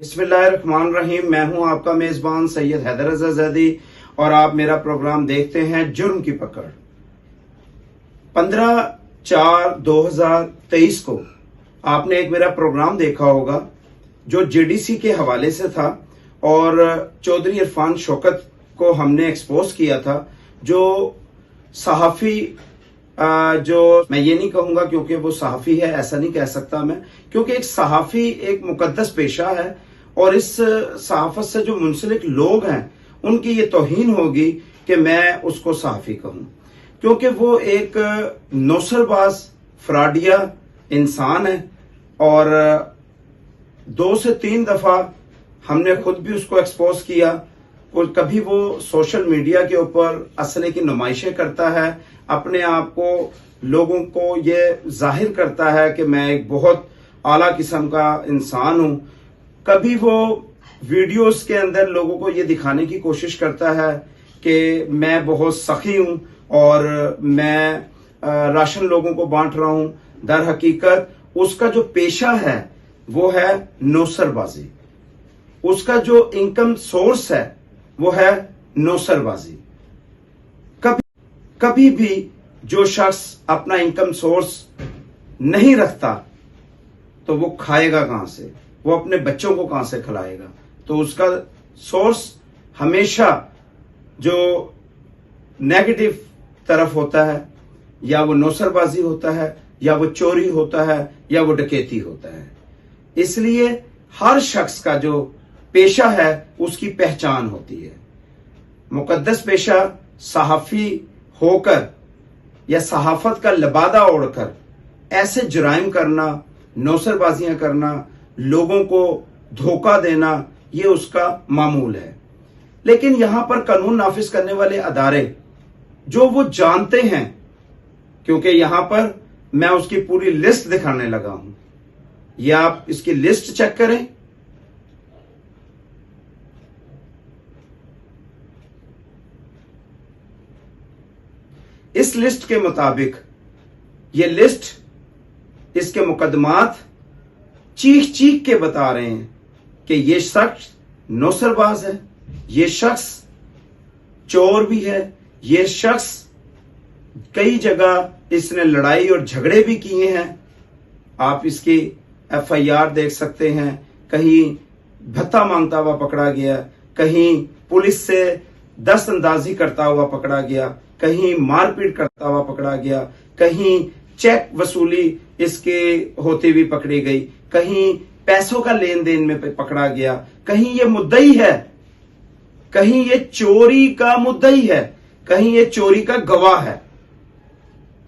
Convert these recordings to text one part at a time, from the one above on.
बिस्मिल्लाहिर्रहमानिर्रहीम। मैं हूं आपका मेजबान सैयद हैदर रज़ा ज़ैदी और आप मेरा प्रोग्राम देखते हैं जुर्म की पकड़। 15/4/2023 को आपने एक मेरा प्रोग्राम देखा होगा जो जेडीसी के हवाले से था और चौधरी इरफान शौकत को हमने एक्सपोज किया था, जो सहाफ़ी जो मैं ये नहीं कहूंगा क्योंकि वो सहाफ़ी है, ऐसा नहीं कह सकता मैं, क्योंकि एक सहाफ़ी एक मुकद्दस पेशा है और इस सहाफ़त से जो मुंसलिक लोग हैं उनकी ये तौहीन होगी कि मैं उसको सहाफ़ी कहूं, क्योंकि वो एक नौसरबाज फ्रॉडिया इंसान है और 2 से 3 दफा हमने खुद भी उसको एक्सपोज किया। और कभी वो सोशल मीडिया के ऊपर असले की नुमाइशें करता है, अपने आप को लोगों को ये जाहिर करता है कि मैं एक बहुत आला किस्म का इंसान हूं। कभी वो वीडियोस के अंदर लोगों को ये दिखाने की कोशिश करता है कि मैं बहुत सखी हूं और मैं राशन लोगों को बांट रहा हूं। दर हकीकत उसका जो पेशा है वो है नौसरबाजी, उसका जो इनकम सोर्स है वो है नौसरबाजी। कभी भी जो शख्स अपना इनकम सोर्स नहीं रखता तो वो खाएगा कहां से, वो अपने बच्चों को कहां से खिलाएगा। तो उसका सोर्स हमेशा जो नेगेटिव तरफ होता है, या वो नौसरबाजी होता है, या वो चोरी होता है, या वो डकैती होता है। इसलिए हर शख्स का जो पेशा है उसकी पहचान होती है। मुकद्दस पेशा सहाफ़ी होकर या सहाफत का लबादा ओढ़कर ऐसे जुराइम करना, नौसरबाजियां करना, लोगों को धोखा देना, ये उसका मामूल है। लेकिन यहां पर कानून नाफिज करने वाले अदारे जो वो जानते हैं, क्योंकि यहां पर मैं उसकी पूरी लिस्ट दिखाने लगा हूं, ये आप इसकी लिस्ट चेक करें। इस लिस्ट के मुताबिक ये लिस्ट, इसके मुकदमात चीख चीख के बता रहे हैं कि ये शख्स नौसरबाज है, ये शख्स चोर भी है, ये शख्स कई जगह इसने लड़ाई और झगड़े भी किए हैं। आप इसकी FIR देख सकते हैं। कहीं भत्ता मांगता हुआ पकड़ा गया, कहीं पुलिस से दस्तंदाजी करता हुआ पकड़ा गया, कहीं मारपीट करता हुआ पकड़ा गया, कहीं चेक वसूली इसके होते हुए पकड़ी गई, कहीं पैसों का लेन देन में पकड़ा गया, कहीं ये मुद्दई है, कहीं ये चोरी का मुद्दई है, कहीं ये चोरी का गवाह है।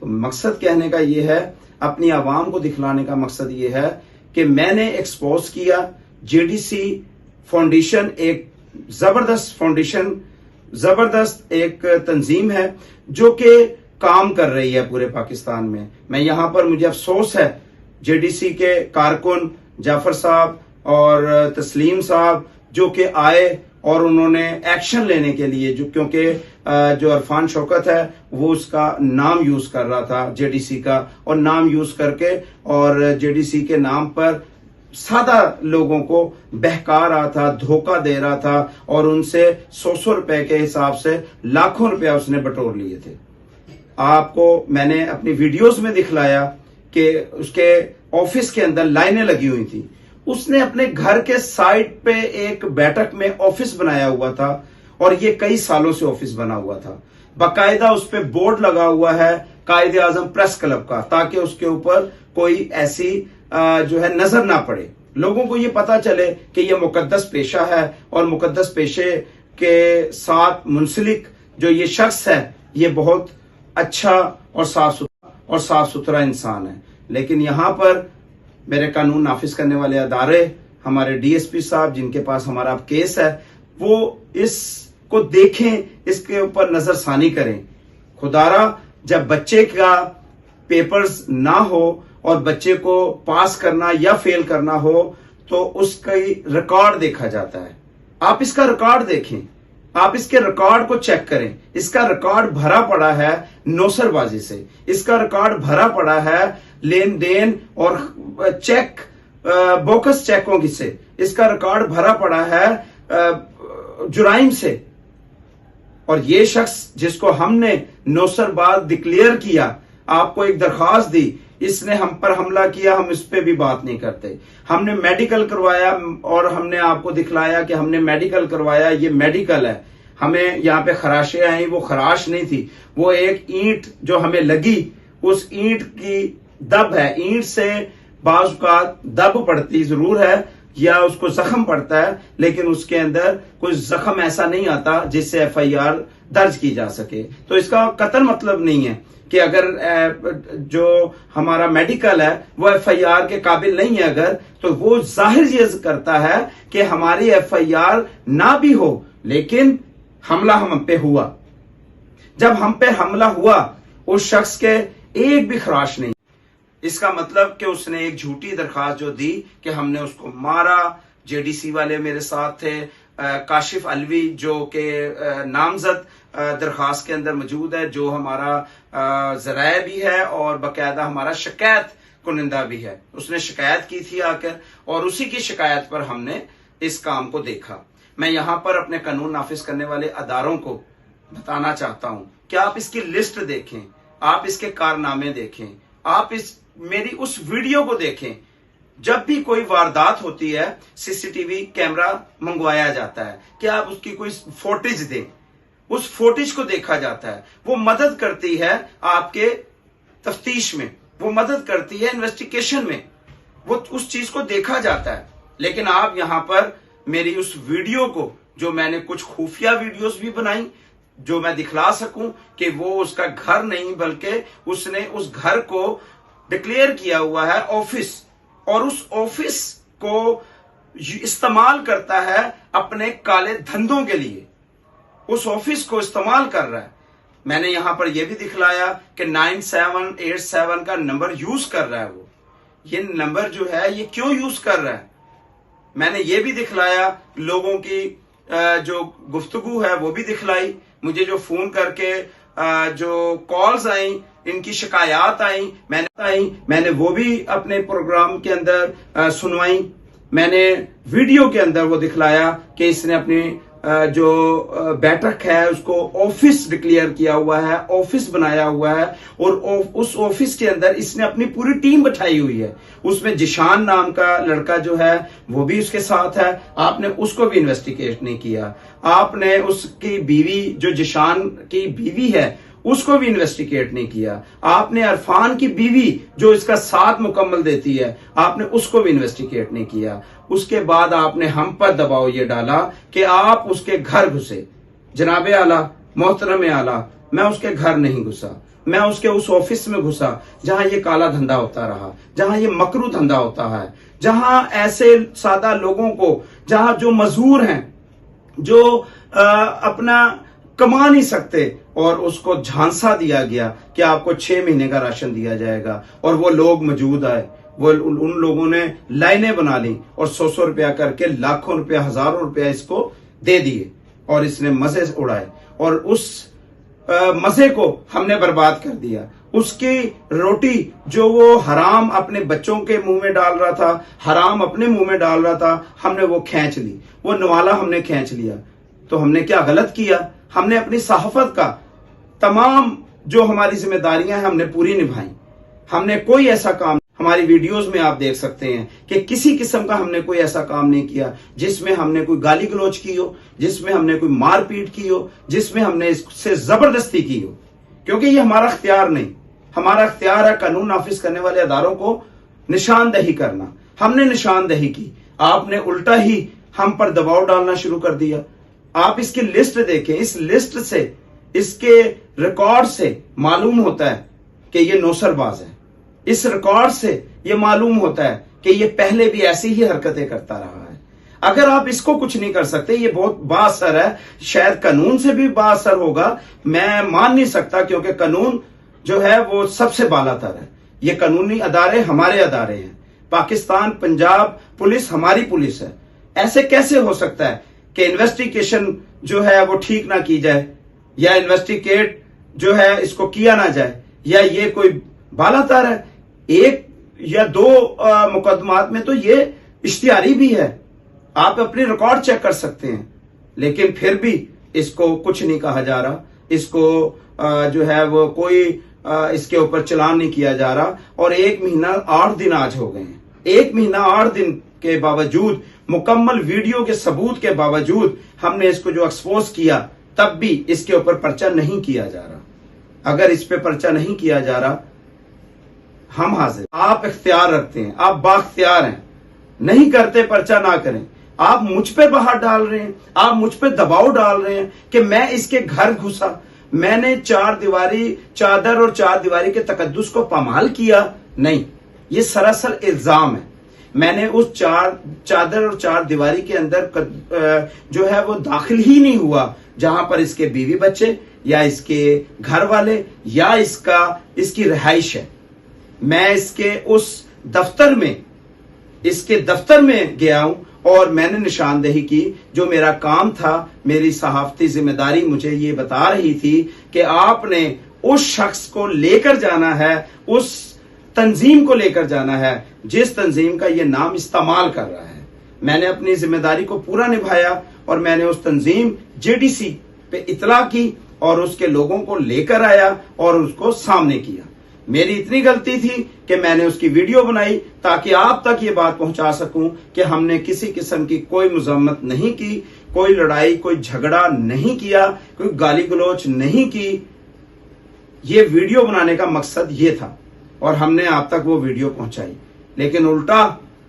तो मकसद कहने का ये है, अपनी आवाम को दिखलाने का मकसद ये है कि मैंने एक्सपोज किया। जेडीसी फाउंडेशन एक जबरदस्त फाउंडेशन, जबरदस्त एक तंजीम है जो कि काम कर रही है पूरे पाकिस्तान में। मैं यहां पर, मुझे अफसोस है जेडीसी के कारकुन जाफर साहब और तस्लीम साहब जो कि आए और उन्होंने एक्शन लेने के लिए, जो क्योंकि जो इरफान शौकत है वो उसका नाम यूज कर रहा था जेडीसी का, और नाम यूज करके और जेडीसी के नाम पर सादा लोगों को बहका रहा था, धोखा दे रहा था और उनसे 100 रुपए के हिसाब से लाखों रुपया उसने बटोर लिए थे। आपको मैंने अपनी वीडियोस में दिखलाया कि उसके ऑफिस के अंदर लाइनें लगी हुई थी। उसने अपने घर के साइड पे एक बैठक में ऑफिस बनाया हुआ था और ये कई सालों से ऑफिस बना हुआ था। बाकायदा उस पे बोर्ड लगा हुआ है कायदे आजम प्रेस क्लब का, ताकि उसके ऊपर कोई ऐसी जो है नजर ना पड़े, लोगों को ये पता चले कि ये मुकद्दस पेशा है और मुकद्दस पेशे के साथ मुंसलिक जो ये शख्स है ये बहुत अच्छा और साफ सुथरा इंसान है। लेकिन यहां पर मेरे कानून नाफिज करने वाले अदारे, हमारे DSP साहब जिनके पास हमारा केस है, वो इसको देखें, इसके ऊपर नजरसानी करें। खुदारा, जब बच्चे का पेपर्स ना हो और बच्चे को पास करना या फेल करना हो तो उसका रिकॉर्ड देखा जाता है। आप इसका रिकॉर्ड देखें, आप इसके रिकॉर्ड को चेक करें। इसका रिकॉर्ड भरा पड़ा है नौसरबाजी से, इसका रिकॉर्ड भरा पड़ा है लेन देन और चेक बोकस चेकों की से, इसका रिकॉर्ड भरा पड़ा है जुराइम से। और ये शख्स जिसको हमने नौसरबाज डिक्लेयर किया, आपको एक दरखास्त दी, इसने हम पर हमला किया, हम इस पे भी बात नहीं करते। हमने मेडिकल करवाया और हमने आपको दिखलाया कि हमने मेडिकल करवाया, ये मेडिकल है। हमें यहाँ पे खराशें आई, वो खराश नहीं थी, वो एक ईंट जो हमें लगी, उस ईंट की दब है। ईंट से बाज़ का दब पड़ती जरूर है या उसको जख्म पड़ता है, लेकिन उसके अंदर कोई जख्म ऐसा नहीं आता जिससे FIR दर्ज की जा सके। तो इसका कतल मतलब नहीं है कि अगर जो हमारा मेडिकल है वो FIR के काबिल नहीं है अगर, तो वो जाहिर ये करता है कि हमारी FIR ना भी हो, लेकिन हमला हम पे हुआ। जब हम पे हमला हुआ, उस शख्स के एक भी खराश नहीं। इसका मतलब कि उसने एक झूठी दरखास्त जो दी कि हमने उसको मारा। JDC वाले मेरे साथ थे, काशिफ अलवी जो कि नामजद दरखास्त के अंदर मौजूद है, जो हमारा जराए भी है और बाकायदा हमारा शिकायत कुनिंदा भी है। उसने शिकायत की थी आकर, और उसी की शिकायत पर हमने इस काम को देखा। मैं यहां पर अपने कानून नाफिज करने वाले अदारों को बताना चाहता हूं कि आप इसकी लिस्ट देखें, आप इसके कारनामे देखें, आप मेरी उस वीडियो को देखें। जब भी कोई वारदात होती है, CCTV कैमरा मंगवाया जाता है कि आप उसकी कोई फुटेज दें, उस फुटेज को देखा जाता है। वो मदद करती है आपके तफ्तीश में, वो मदद करती है इन्वेस्टिगेशन में, वो उस चीज को देखा जाता है। लेकिन आप यहां पर मेरी उस वीडियो को, जो मैंने कुछ खुफिया वीडियोस भी बनाई जो मैं दिखला सकूं कि वो उसका घर नहीं बल्कि उसने उस घर को डिक्लेयर किया हुआ है ऑफिस, और उस ऑफिस को इस्तेमाल करता है अपने काले धंधों के लिए, उस ऑफिस को इस्तेमाल कर रहा है। मैंने यहां पर यह भी दिखलाया कि 9787 का नंबर यूज कर रहा है। वो ये नंबर जो है ये क्यों यूज कर रहा है, मैंने ये भी दिखलाया। लोगों की जो गुफ्तगू है वो भी दिखलाई, मुझे जो फोन करके जो कॉल्स आई, इनकी शिकायत आई, मैंने वो भी अपने प्रोग्राम के अंदर सुनवाई। मैंने वीडियो के अंदर वो दिखलाया कि इसने अपनी जो बैठक है उसको ऑफिस डिक्लेयर किया हुआ है, ऑफिस बनाया हुआ है, और उस ऑफिस के अंदर इसने अपनी पूरी टीम बैठाई हुई है। उसमें जिशान नाम का लड़का जो है वो भी उसके साथ है। आपने उसको भी इन्वेस्टिगेट नहीं किया। आपने उसकी बीवी, जो जिशान की बीवी है, उसको भी इन्वेस्टिगेट नहीं किया। आपने अरफान की बीवी जो इसका साथ मुकम्मल देती है, आपने उसको भी इन्वेस्टिगेट नहीं किया। उसके बाद आपने हम पर दबाव ये डाला कि आप उसके घर घुसे। जनाबे आला, मोहतरम आला, मैं उसके घर नहीं घुसा, मैं उसके उस ऑफिस में घुसा जहां ये काला धंधा होता रहा, जहां ये मकरू धंधा होता है, जहां ऐसे सादा लोगों को, जहां जो मजदूर हैं, जो अपना कमा नहीं सकते, और उसको झांसा दिया गया कि आपको 6 महीने का राशन दिया जाएगा, और वो लोग मौजूद आए, वो उन लोगों ने लाइनें बना ली और 100 रुपया करके लाखों रुपया, हजारों रुपया इसको दे दिए, और इसने मजे उड़ाए, और उस मजे को हमने बर्बाद कर दिया। उसकी रोटी जो वो हराम अपने बच्चों के मुंह में डाल रहा था, हराम अपने मुंह में डाल रहा था, हमने वो खींच ली, वो नवाला हमने खींच लिया। तो हमने क्या गलत किया? हमने अपनी सहाफत का तमाम जो हमारी जिम्मेदारियां हैं हमने पूरी निभाई। हमने कोई ऐसा काम, हमारी वीडियोस में आप देख सकते हैं कि किसी किस्म का हमने कोई ऐसा काम नहीं किया जिसमें हमने कोई गाली गलौज की हो, जिसमें हमने कोई मारपीट की हो, जिसमें हमने इससे जबरदस्ती की हो, क्योंकि ये हमारा इख्तियार नहीं। हमारा इख्तियार है कानून नाफिज करने वाले अदारों को निशानदही करना। हमने निशानदही की, आपने उल्टा ही हम पर दबाव डालना शुरू कर दिया। आप इसकी लिस्ट देखें, इस लिस्ट से, इसके रिकॉर्ड से मालूम होता है कि ये नौसरबाज है। इस रिकॉर्ड से ये मालूम होता है कि ये पहले भी ऐसी ही हरकतें करता रहा है। अगर आप इसको कुछ नहीं कर सकते, ये बहुत बाअसर है, शायद कानून से भी बाअसर होगा, मैं मान नहीं सकता, क्योंकि कानून जो है वो सबसे बालातर है। ये कानूनी अदारे हमारे अदारे हैं। पाकिस्तान, पंजाब पुलिस हमारी पुलिस है। ऐसे कैसे हो सकता है कि इन्वेस्टिगेशन जो है वो ठीक ना की जाए, या इन्वेस्टिगेट जो है इसको किया ना जाए, या ये कोई बालातर है? एक या 2 मुकदमात में तो ये इश्तिहारी भी है, आप अपने रिकॉर्ड चेक कर सकते हैं, लेकिन फिर भी इसको कुछ नहीं कहा जा रहा, इसको जो है वो कोई इसके ऊपर चलान नहीं किया जा रहा। और 1 महीना 8 दिन आज हो गए हैं, 1 महीना 8 दिन के बावजूद, मुकम्मल वीडियो के सबूत के बावजूद हमने इसको जो एक्सपोज किया, तब भी इसके ऊपर पर्चा नहीं किया जा रहा। अगर इस पे पर्चा नहीं किया जा रहा, हम हाजिर, आप इख्तियार रखते हैं, आप बाख्तियार हैं, नहीं करते पर्चा ना करें। आप मुझ पे बाहर डाल रहे हैं, आप मुझ पे दबाव डाल रहे हैं कि मैं इसके घर घुसा, मैंने 4 दीवारी चादर और 4 दीवारी के तकद्दुस को पामाल किया। नहीं, ये सरासर इल्जाम है। मैंने उस 4 चादर और 4 दीवारी के अंदर जो है वो दाखिल ही नहीं हुआ जहां पर इसके बीवी बच्चे या इसके घर वाले या इसकी रिहाइश है। मैं इसके दफ्तर में गया हूं और मैंने निशानदेही की। जो मेरा काम था, मेरी सहाफती जिम्मेदारी मुझे ये बता रही थी कि आपने उस शख्स को लेकर जाना है, उस तंजीम को लेकर जाना है जिस तंजीम का ये नाम इस्तेमाल कर रहा है। मैंने अपनी जिम्मेदारी को पूरा निभाया और मैंने उस तंजीम जेडीसी पे इतला की और उसके लोगों को लेकर आया और उसको सामने किया। मेरी इतनी गलती थी कि मैंने उसकी वीडियो बनाई ताकि आप तक ये बात पहुंचा सकूं कि हमने किसी किस्म की कोई मजम्मत नहीं की, कोई लड़ाई, कोई झगड़ा नहीं किया, कोई गाली गलोच नहीं की। ये वीडियो बनाने का मकसद ये था और हमने आप तक वो वीडियो पहुंचाई। लेकिन उल्टा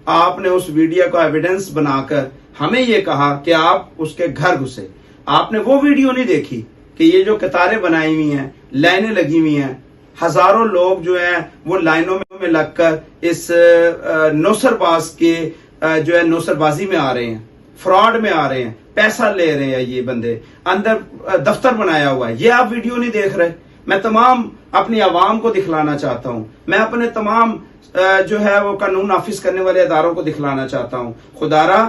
आपने उस वीडियो का एविडेंस बनाकर हमें ये कहा कि आप उसके घर घुसे। आपने वो वीडियो नहीं देखी कि ये जो कतारें बनाई हुई हैं, लाइनें लगी हुई हैं, हजारों लोग जो हैं वो लाइनों में लगकर इस नौसरबाज के जो है नौसरबाजी में आ रहे हैं, फ्रॉड में आ रहे हैं, पैसा ले रहे हैं। ये बंदे अंदर दफ्तर बनाया हुआ है, ये आप वीडियो नहीं देख रहे। मैं तमाम अपनी आवाम को दिखलाना चाहता हूं, मैं अपने तमाम जो है वो कानून नाफिज करने वाले इदारों को दिखलाना चाहता हूं। खुदारा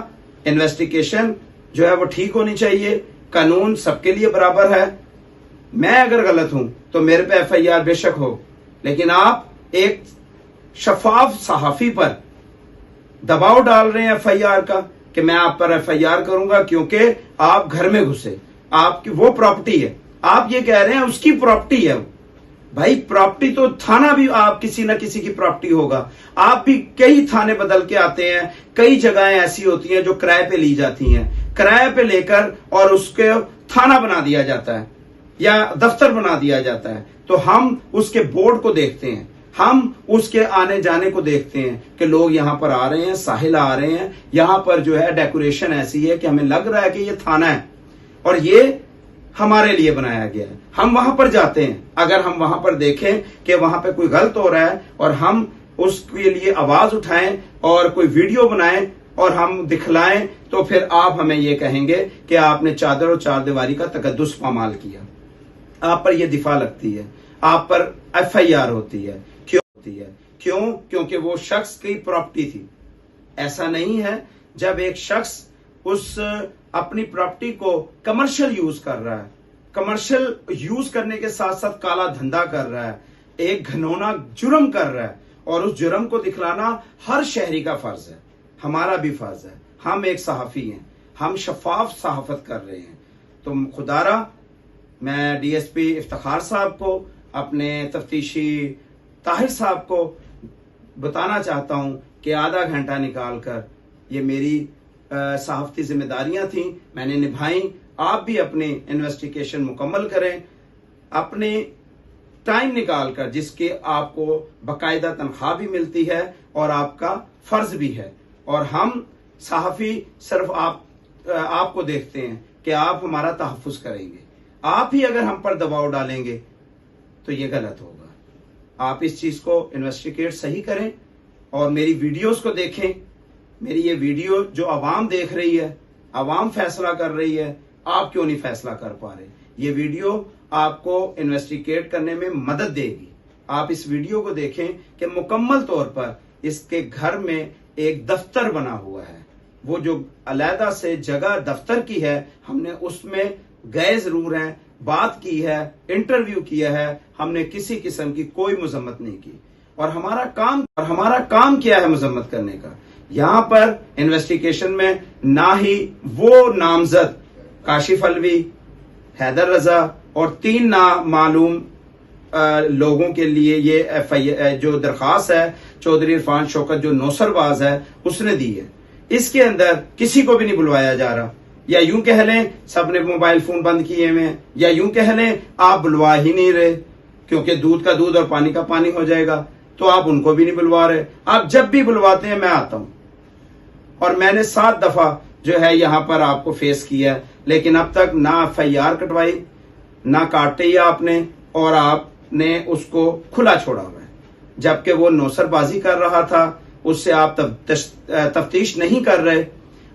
इन्वेस्टिगेशन जो है वो ठीक होनी चाहिए, कानून सबके लिए बराबर है। मैं अगर गलत हूं तो मेरे पे FIR बेशक हो, लेकिन आप एक शफाफ सहाफी पर दबाव डाल रहे हैं FIR का कि मैं आप पर FIR करूंगा क्योंकि आप घर में घुसे, आपकी वो प्रॉपर्टी है। आप ये कह रहे हैं उसकी प्रॉपर्टी है। भाई प्रॉपर्टी तो थाना भी आप किसी ना किसी की प्रॉपर्टी होगा। आप भी कई थाने बदल के आते हैं, कई जगहें ऐसी होती हैं जो किराए पे ली जाती हैं, किराए पे लेकर और उसके थाना बना दिया जाता है या दफ्तर बना दिया जाता है। तो हम उसके बोर्ड को देखते हैं, हम उसके आने जाने को देखते हैं कि लोग यहां पर आ रहे हैं, साहिल आ रहे हैं, यहां पर जो है डेकोरेशन ऐसी है कि हमें लग रहा है कि ये थाना है और ये हमारे लिए बनाया गया है। हम वहां पर जाते हैं, अगर हम वहां पर देखें कि वहां पर कोई गलत हो रहा है और हम उसके लिए आवाज उठाएं और कोई वीडियो बनाएं और हम दिखलाएं, तो फिर आप हमें ये कहेंगे कि आपने चादर और 4 दीवारी का तकद्दुस पामाल किया। आप पर यह दिफा लगती है, आप पर FIR होती है। क्यों होती है? क्योंकि वो शख्स की प्रॉपर्टी थी। ऐसा नहीं है जब एक शख्स उस अपनी प्रॉपर्टी को कमर्शियल यूज कर रहा है, कमर्शियल यूज करने के साथ साथ काला धंधा कर रहा है, एक घिनौना जुर्म कर रहा है, और उस जुर्म को दिखलाना हर शहरी का फर्ज है, हमारा भी फर्ज है। हम एक सहाफी हैं, हम शफाफ सहाफत कर रहे हैं। तो खुदारा मैं DSP इफ्तिखार साहब को, अपने तफ्तीशी ताहिर साहब को बताना चाहता हूं कि आधा घंटा निकालकर, ये मेरी सहाफती जिम्मेदारियां थी, मैंने निभाई। आप भी अपनी इन्वेस्टिगेशन मुकम्मल करें, अपने टाइम निकालकर, जिसके आपको बाकायदा तनख्वाह भी मिलती है और आपका फर्ज भी है। और हम सहाफी सिर्फ आपको देखते हैं कि आप हमारा तहफ्फुज करेंगे। आप ही अगर हम पर दबाव डालेंगे तो ये गलत होगा। आप इस चीज को इन्वेस्टिगेट सही करें और मेरी वीडियोस को देखें। मेरी ये वीडियो जो आवाम देख रही है, आवाम फैसला कर रही है, आप क्यों नहीं फैसला कर पा रहे? ये वीडियो आपको इन्वेस्टिगेट करने में मदद देगी। आप इस वीडियो को देखें कि मुकम्मल तौर पर इसके घर में एक दफ्तर बना हुआ है। वो जो अलहदा से जगह दफ्तर की है, हमने उसमें गए जरूर हैं, बात की है, इंटरव्यू किया है, हमने किसी किस्म की कोई मजम्मत नहीं की। اور ہمارا کام کیا ہے مذمت کرنے کا؟ یہاں پر انویسٹیگیشن میں نہ ہی وہ نامزد کاشف علوی، حیدر رضا اور 3 نامعلوم لوگوں کے لیے یہ جو درخواست ہے چودھری عرفان شوکت جو نوسر باز ہے اس نے دی ہے، اس کے اندر کسی کو بھی نہیں بلوایا جا رہا، یا یوں کہہ لیں سب نے موبائل فون بند کیے ہوئے ہیں، یا یوں کہہ لیں آپ بلوا ہی نہیں رہے کیونکہ دودھ کا دودھ اور پانی کا پانی ہو جائے گا، تو آپ ان کو بھی نہیں بلوا رہے۔ آپ جب بھی بلواتے ہیں میں آتا ہوں، اور میں نے 7 دفعہ جو ہے یہاں پر آپ کو فیس کیا ہے، لیکن اب تک نہ FIR کٹوائی، نہ کاٹے ہی آپ نے، اور آپ نے اس کو کھلا چھوڑا ہوا ہے، جبکہ وہ نوسر بازی کر رہا تھا، اس سے آپ تفتیش نہیں کر رہے،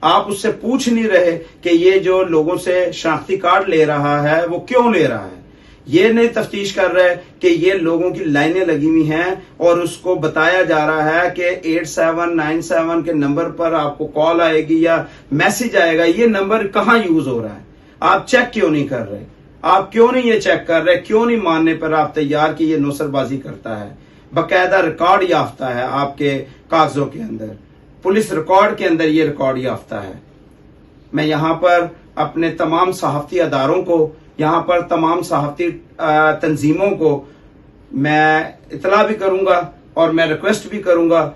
آپ اس سے پوچھ نہیں رہے کہ یہ جو لوگوں سے شناختی کارڈ لے رہا ہے وہ کیوں لے رہا ہے، یہ نہیں تفتیش کر رہے کہ یہ لوگوں کی لائنیں لگی ہوئی ہیں اور اس کو بتایا جا رہا ہے کہ 8797 کے نمبر پر آپ کو کال آئے گی یا میسج آئے گا، یہ نمبر کہاں یوز ہو رہا ہے، آپ چیک کیوں نہیں کر رہے؟ آپ کیوں نہیں یہ چیک کر رہے؟ کیوں نہیں ماننے پر آپ تیار کہ یہ نوسر بازی کرتا ہے؟ باقاعدہ ریکارڈ یافتہ ہے آپ کے کاغذوں کے اندر، پولیس ریکارڈ کے اندر یہ ریکارڈ یافتہ ہے۔ میں یہاں پر اپنے تمام صحافتی اداروں کو، یہاں پر تمام صحافتی تنظیموں کو میں اطلاع بھی کروں گا اور میں ریکویسٹ بھی کروں گا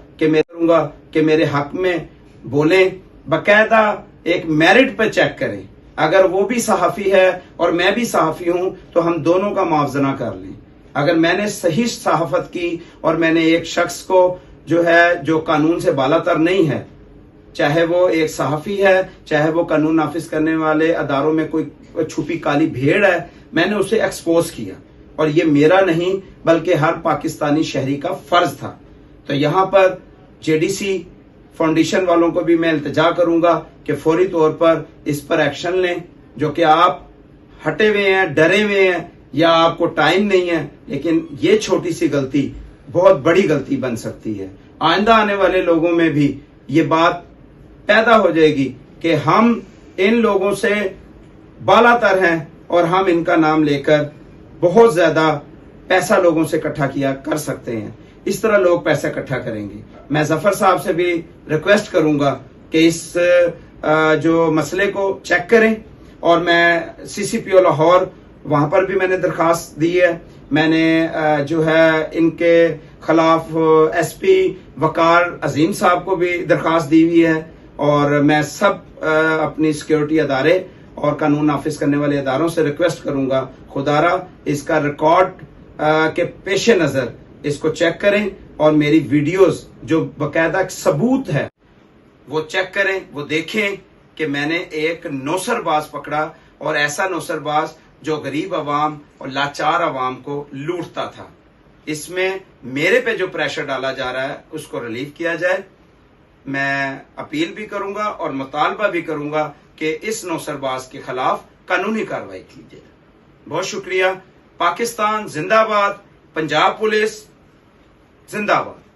کہ میرے حق میں بولیں، باقاعدہ ایک میرٹ پہ چیک کریں، اگر وہ بھی صحافی ہے اور میں بھی صحافی ہوں تو ہم دونوں کا موازنہ کر لیں۔ اگر میں نے صحیح صحافت کی اور میں نے ایک شخص کو جو قانون سے بالاتر نہیں ہے، چاہے وہ ایک صحافی ہے، چاہے وہ قانون نافذ کرنے والے اداروں میں کوئی چھپی کالی بھیڑ ہے، میں نے اسے ایکسپوز کیا، اور یہ میرا نہیں بلکہ ہر پاکستانی شہری کا فرض تھا۔ تو یہاں پر JDC فاؤنڈیشن والوں کو بھی میں التجا کروں گا کہ فوری طور پر اس پر ایکشن لیں، جو کہ آپ ہٹے ہوئے ہیں، ڈرے ہوئے ہیں، یا آپ کو ٹائم نہیں ہے، لیکن یہ چھوٹی سی غلطی بہت بڑی غلطی بن سکتی ہے۔ آئندہ آنے والے لوگوں میں بھی یہ بات پیدا ہو جائے گی کہ ہم ان لوگوں سے بالاتر ہیں اور ہم ان کا نام لے کر بہت زیادہ پیسہ لوگوں سے اکٹھا کیا کر سکتے ہیں، اس طرح لوگ پیسہ اکٹھا کریں گے۔ میں ظفر صاحب سے بھی ریکویسٹ کروں گا کہ اس جو مسئلے کو چیک کریں، اور میں CCPO لاہور وہاں پر بھی میں نے درخواست دی ہے، میں نے جو ہے ان کے خلاف SP وقار عظیم صاحب کو بھی درخواست دی ہوئی ہے، اور میں سب اپنی سیکیورٹی ادارے اور قانون نافذ کرنے والے اداروں سے ریکویسٹ کروں گا، خدارا اس کا ریکارڈ کے پیش نظر اس کو چیک کریں، اور میری ویڈیوز جو باقاعدہ ثبوت ہے وہ چیک کریں، وہ دیکھیں کہ میں نے ایک نوسر باز پکڑا، اور ایسا نوسر باز جو غریب عوام اور لاچار عوام کو لوٹتا تھا۔ اس میں میرے پہ جو پریشر ڈالا جا رہا ہے اس کو ریلیف کیا جائے۔ میں اپیل بھی کروں گا اور مطالبہ بھی کروں گا کہ اس نوسر باز کے خلاف قانونی کارروائی کی جائے۔ بہت شکریہ۔ پاکستان زندہ باد، پنجاب پولیس زندہ باد۔